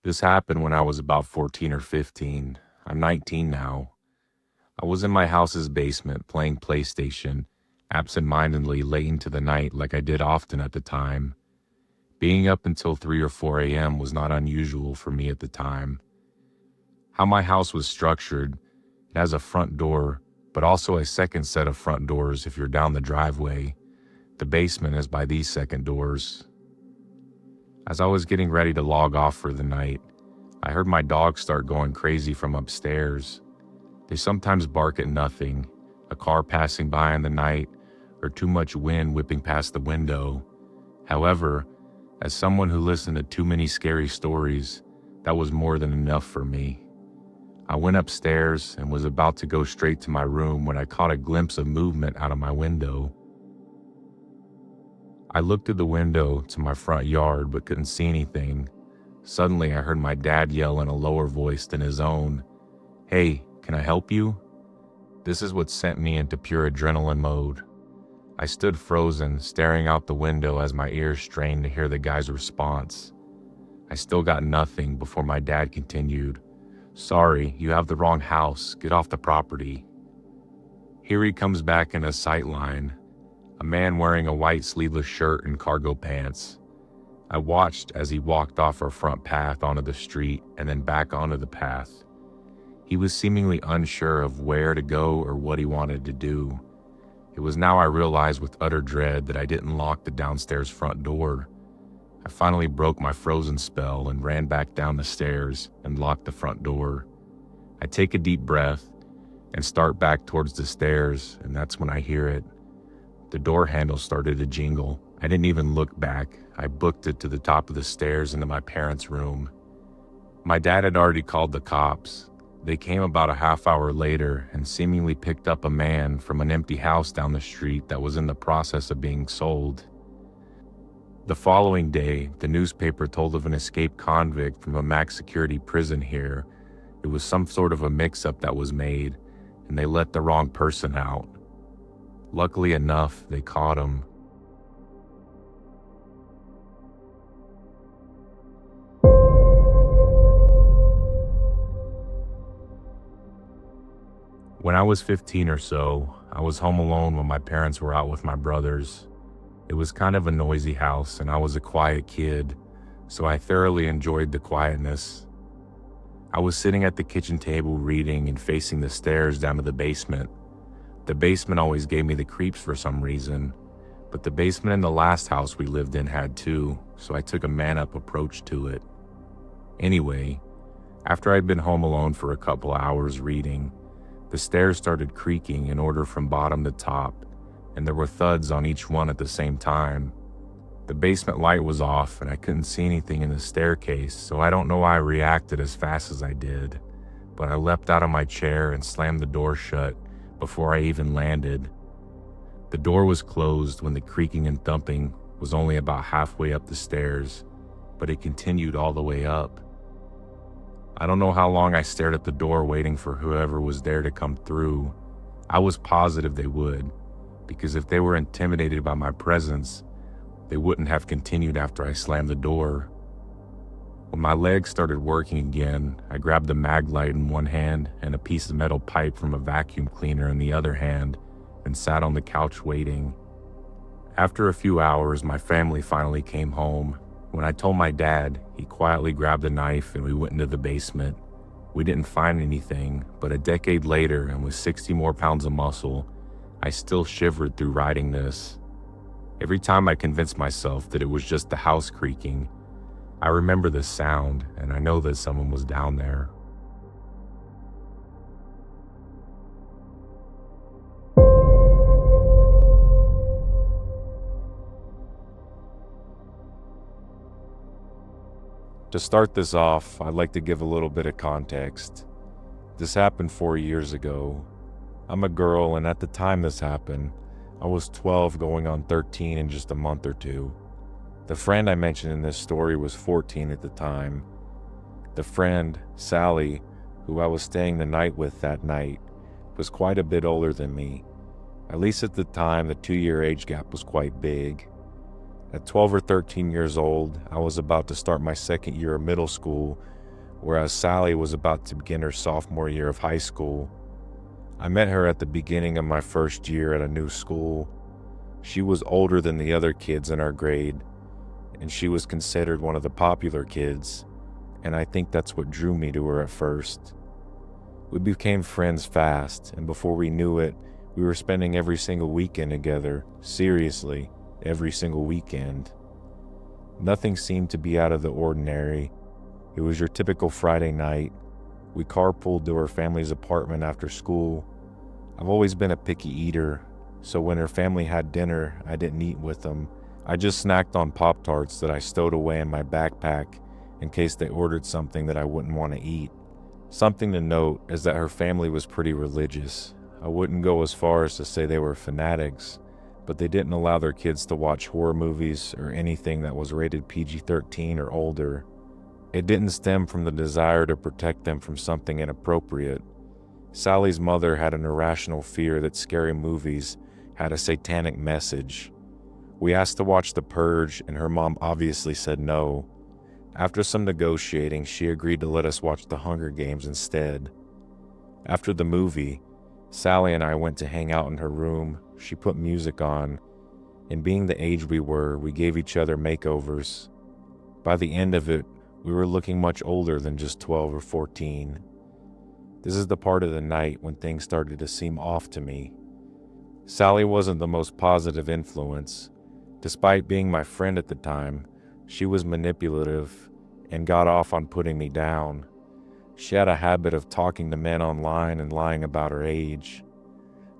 This happened when I was about 14 or 15. I'm 19 now. I was in my house's basement playing PlayStation, absent-mindedly late into the night like I did often at the time. Being up until 3 or 4 a.m. was not unusual for me at the time. How my house was structured, it has a front door, but also a second set of front doors if you're down the driveway. The basement is by these second doors. As I was getting ready to log off for the night, I heard my dogs start going crazy from upstairs. They sometimes bark at nothing, a car passing by in the night, or too much wind whipping past the window. However, as someone who listened to too many scary stories, that was more than enough for me. I went upstairs and was about to go straight to my room when I caught a glimpse of movement out of my window. I looked through the window to my front yard but couldn't see anything. Suddenly, I heard my dad yell in a lower voice than his own, "Hey, can I help you?" This is what sent me into pure adrenaline mode. I stood frozen, staring out the window as my ears strained to hear the guy's response. I still got nothing before my dad continued, "Sorry, you have the wrong house. Get off the property." Here he comes back in a sight line, a man wearing a white sleeveless shirt and cargo pants. I watched as he walked off our front path onto the street and then back onto the path. He was seemingly unsure of where to go or what he wanted to do. It was now I realized with utter dread that I didn't lock the downstairs front door. I finally broke my frozen spell and ran back down the stairs and locked the front door. I take a deep breath and start back towards the stairs, and that's when I hear it. The door handle started to jingle. I didn't even look back. I booked it to the top of the stairs into my parents' room. My dad had already called the cops. They came about a half hour later and seemingly picked up a man from an empty house down the street that was in the process of being sold. The following day, the newspaper told of an escaped convict from a max security prison here. It was some sort of a mix-up that was made, and they let the wrong person out. Luckily enough, they caught him. When I was 15 or so, I was home alone when my parents were out with my brothers. It was kind of a noisy house and I was a quiet kid, so I thoroughly enjoyed the quietness. I was sitting at the kitchen table reading and facing the stairs down to the basement. The basement always gave me the creeps for some reason, but the basement in the last house we lived in had too, so I took a man-up approach to it. Anyway, after I'd been home alone for a couple hours reading, the stairs started creaking in order from bottom to top, and there were thuds on each one at the same time. The basement light was off and I couldn't see anything in the staircase, so I don't know why I reacted as fast as I did, but I leapt out of my chair and slammed the door shut before I even landed. The door was closed when the creaking and thumping was only about halfway up the stairs, but it continued all the way up. I don't know how long I stared at the door waiting for whoever was there to come through. I was positive they would, because if they were intimidated by my presence, they wouldn't have continued after I slammed the door. When my legs started working again, I grabbed the mag light in one hand and a piece of metal pipe from a vacuum cleaner in the other hand and sat on the couch waiting. After a few hours, my family finally came home. When I told my dad, he quietly grabbed a knife and we went into the basement. We didn't find anything, but a decade later and with 60 more pounds of muscle, I still shivered through writing this. Every time I convinced myself that it was just the house creaking, I remember the sound and I know that someone was down there. To start this off, I'd like to give a little bit of context. This happened 4 years ago. I'm a girl, and at the time this happened, I was 12 going on 13 in just a month or two. The friend I mentioned in this story was 14 at the time. The friend, Sally, who I was staying the night with that night, was quite a bit older than me. At least at the time, the 2-year age gap was quite big. At 12 or 13 years old, I was about to start my second year of middle school, whereas Sally was about to begin her sophomore year of high school. I met her at the beginning of my first year at a new school. She was older than the other kids in our grade, and she was considered one of the popular kids, and I think that's what drew me to her at first. We became friends fast, and before we knew it, we were spending every single weekend together. Seriously, every single weekend. Nothing seemed to be out of the ordinary. It was your typical Friday night. We carpooled to her family's apartment after school. I've always been a picky eater, so when her family had dinner, I didn't eat with them. I just snacked on Pop-Tarts that I stowed away in my backpack in case they ordered something that I wouldn't want to eat. Something to note is that her family was pretty religious. I wouldn't go as far as to say they were fanatics, but they didn't allow their kids to watch horror movies or anything that was rated PG-13 or older. It didn't stem from the desire to protect them from something inappropriate. Sally's mother had an irrational fear that scary movies had a satanic message. We asked to watch The Purge, and her mom obviously said no. After some negotiating, she agreed to let us watch The Hunger Games instead. After the movie, Sally and I went to hang out in her room. She put music on, and being the age we were, we gave each other makeovers. By the end of it, we were looking much older than just 12 or 14. This is the part of the night when things started to seem off to me. Sally wasn't the most positive influence. Despite being my friend at the time, she was manipulative and got off on putting me down. She had a habit of talking to men online and lying about her age.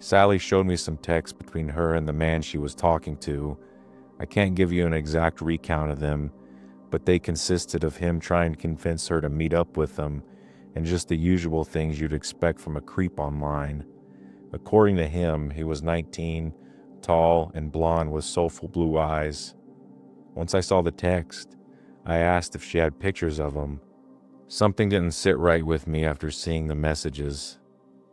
Sally showed me some texts between her and the man she was talking to. I can't give you an exact recount of them, but they consisted of him trying to convince her to meet up with them and just the usual things you'd expect from a creep online. According to him, he was 19, tall and blonde with soulful blue eyes. Once I saw the text, I asked if she had pictures of him. Something didn't sit right with me after seeing the messages.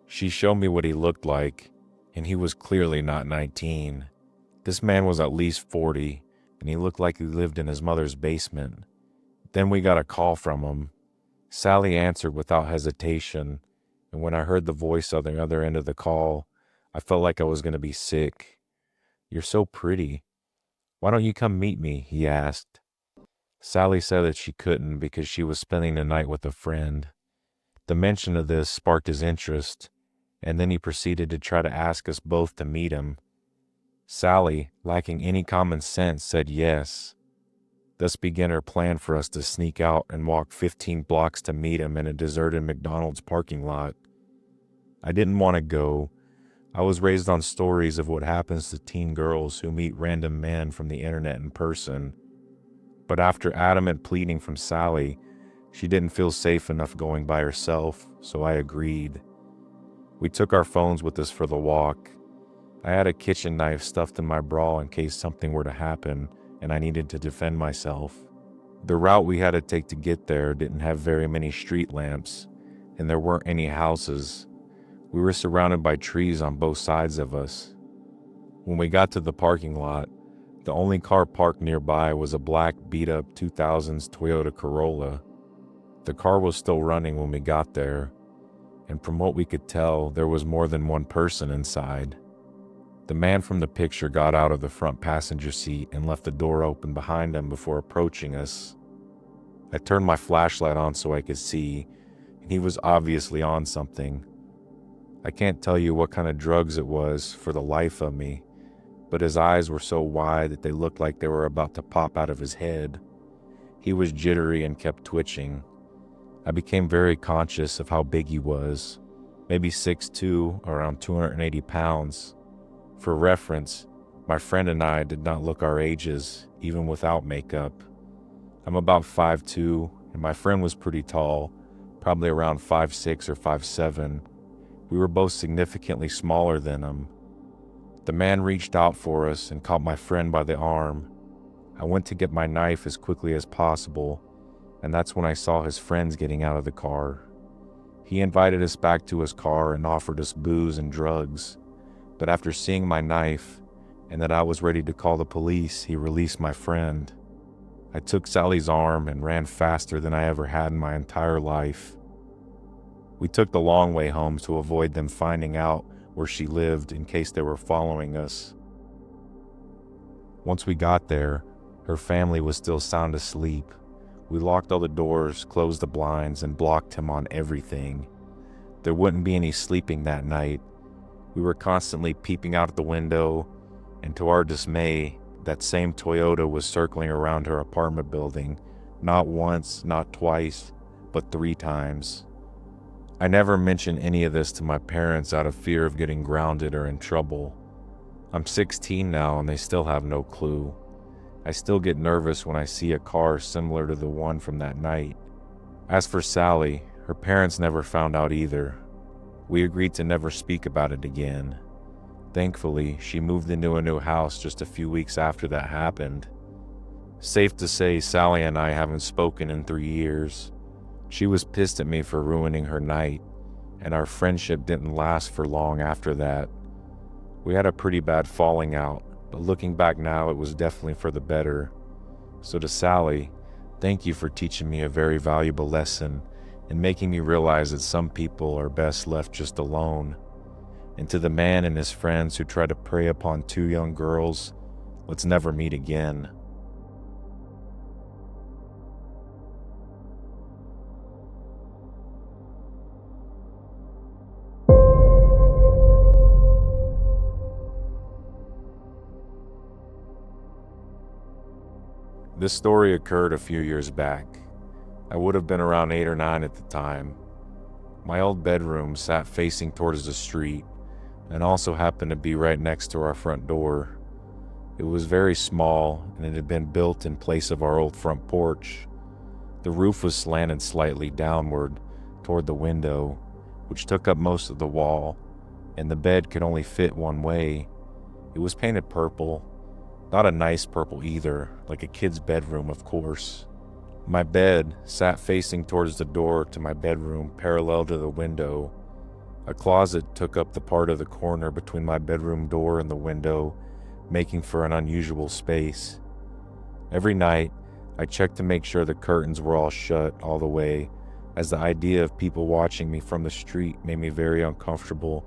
She showed me what he looked like, and he was clearly not 19. This man was at least 40, and he looked like he lived in his mother's basement. Then we got a call from him. Sally answered without hesitation, and when I heard the voice on the other end of the call, I felt like I was going to be sick. "You're so pretty. Why don't you come meet me?" he asked. Sally said that she couldn't because she was spending the night with a friend. The mention of this sparked his interest, and then he proceeded to try to ask us both to meet him. Sally, lacking any common sense, said yes. Thus began her plan for us to sneak out and walk 15 blocks to meet him in a deserted McDonald's parking lot. I didn't want to go. I was raised on stories of what happens to teen girls who meet random men from the internet in person. But after adamant pleading from Sally, she didn't feel safe enough going by herself, so I agreed. We took our phones with us for the walk. I had a kitchen knife stuffed in my bra in case something were to happen and I needed to defend myself. The route we had to take to get there didn't have very many street lamps, and there weren't any houses. We were surrounded by trees on both sides of us. When we got to the parking lot, the only car parked nearby was a black beat-up 2000s Toyota Corolla. The car was still running when we got there, and from what we could tell, there was more than one person inside. The man from the picture got out of the front passenger seat and left the door open behind him before approaching us. I turned my flashlight on so I could see, and he was obviously on something. I can't tell you what kind of drugs it was for the life of me, but his eyes were so wide that they looked like they were about to pop out of his head. He was jittery and kept twitching. I became very conscious of how big he was, maybe 6'2", around 280 pounds. For reference, my friend and I did not look our ages, even without makeup. I'm about 5'2", and my friend was pretty tall, probably around 5'6" or 5'7". We were both significantly smaller than him. The man reached out for us and caught my friend by the arm. I went to get my knife as quickly as possible, and that's when I saw his friends getting out of the car. He invited us back to his car and offered us booze and drugs, but after seeing my knife, and that I was ready to call the police, he released my friend. I took Sally's arm and ran faster than I ever had in my entire life. We took the long way home to avoid them finding out where she lived in case they were following us. Once we got there, her family was still sound asleep. We locked all the doors, closed the blinds, and blocked him on everything. There wouldn't be any sleeping that night. We were constantly peeping out the window, and to our dismay, that same Toyota was circling around her apartment building, not once, not twice, but 3 times. I never mentioned any of this to my parents out of fear of getting grounded or in trouble. I'm 16 now and they still have no clue. I still get nervous when I see a car similar to the one from that night. As for Sally, her parents never found out either. We agreed to never speak about it again. Thankfully, she moved into a new house just a few weeks after that happened. Safe to say, Sally and I haven't spoken in 3 years. She was pissed at me for ruining her night, and our friendship didn't last for long after that. We had a pretty bad falling out, but looking back now, it was definitely for the better. So to Sally, thank you for teaching me a very valuable lesson and making me realize that some people are best left just alone. And to the man and his friends who tried to prey upon 2 young girls, let's never meet again. This story occurred a few years back. I would have been around 8 or 9 at the time. My old bedroom sat facing towards the street and also happened to be right next to our front door. It was very small and it had been built in place of our old front porch. The roof was slanted slightly downward toward the window, which took up most of the wall, and the bed could only fit one way. It was painted purple, not a nice purple either, like a kid's bedroom, of course. My bed sat facing towards the door to my bedroom, parallel to the window. A closet took up the part of the corner between my bedroom door and the window, making for an unusual space. Every night, I checked to make sure the curtains were all shut all the way, as the idea of people watching me from the street made me very uncomfortable,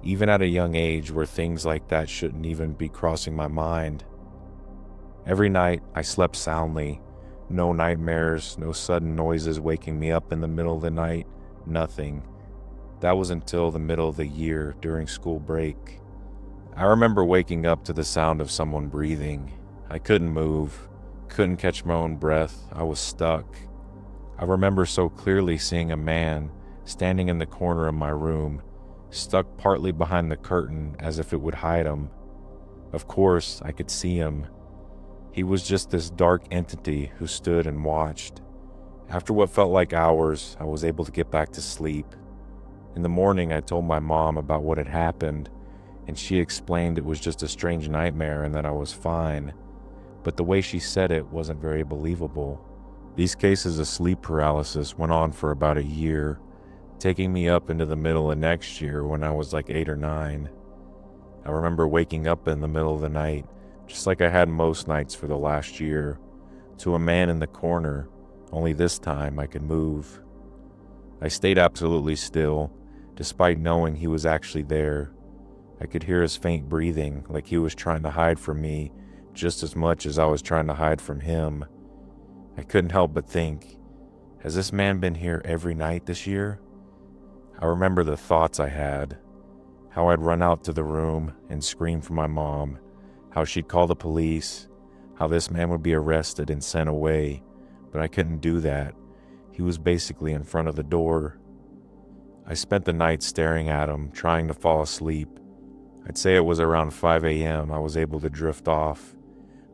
even at a young age where things like that shouldn't even be crossing my mind. Every night, I slept soundly. No nightmares, no sudden noises waking me up in the middle of the night, nothing. That was until the middle of the year during school break. I remember waking up to the sound of someone breathing. I couldn't move, couldn't catch my own breath. I was stuck. I remember so clearly seeing a man standing in the corner of my room, stuck partly behind the curtain as if it would hide him. Of course, I could see him. He was just this dark entity who stood and watched. After what felt like hours, I was able to get back to sleep. In the morning, I told my mom about what had happened, and she explained it was just a strange nightmare and that I was fine. But the way she said it wasn't very believable. These cases of sleep paralysis went on for about a year, taking me up into the middle of next year when I was like 8 or 9. I remember waking up in the middle of the night, just like I had most nights for the last year, to a man in the corner, only this time I could move. I stayed absolutely still, despite knowing he was actually there. I could hear his faint breathing, like he was trying to hide from me just as much as I was trying to hide from him. I couldn't help but think, has this man been here every night this year? I remember the thoughts I had, how I'd run out to the room and scream for my mom, how she'd call the police, how this man would be arrested and sent away, but I couldn't do that. He was basically in front of the door. I spent the night staring at him, trying to fall asleep. I'd say it was around 5 a.m. I was able to drift off,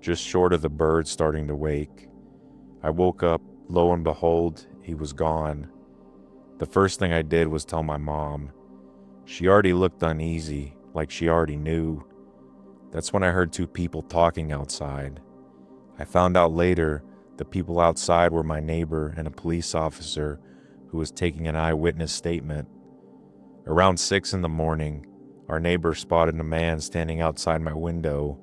just short of the birds starting to wake. I woke up, lo and behold, he was gone. The first thing I did was tell my mom. She already looked uneasy, like she already knew. That's when I heard 2 people talking outside. I found out later the people outside were my neighbor and a police officer who was taking an eyewitness statement. Around 6 in the morning, our neighbor spotted a man standing outside my window.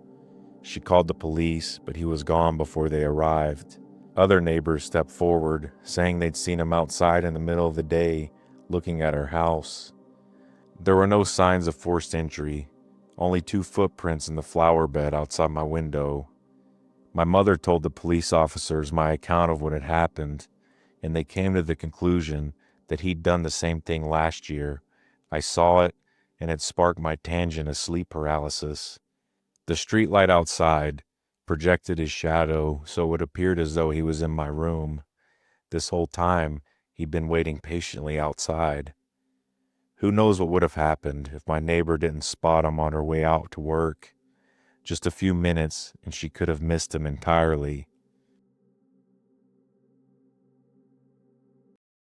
She called the police, but he was gone before they arrived. Other neighbors stepped forward, saying they'd seen him outside in the middle of the day, looking at her house. There were no signs of forced entry, only 2 footprints in the flower bed outside my window. My mother told the police officers my account of what had happened, and they came to the conclusion that he'd done the same thing last year. I saw it, and it sparked my tangent of sleep paralysis. The streetlight outside projected his shadow, so it appeared as though he was in my room. This whole time, he'd been waiting patiently outside. Who knows what would have happened if my neighbor didn't spot him on her way out to work. Just a few minutes, and she could have missed him entirely.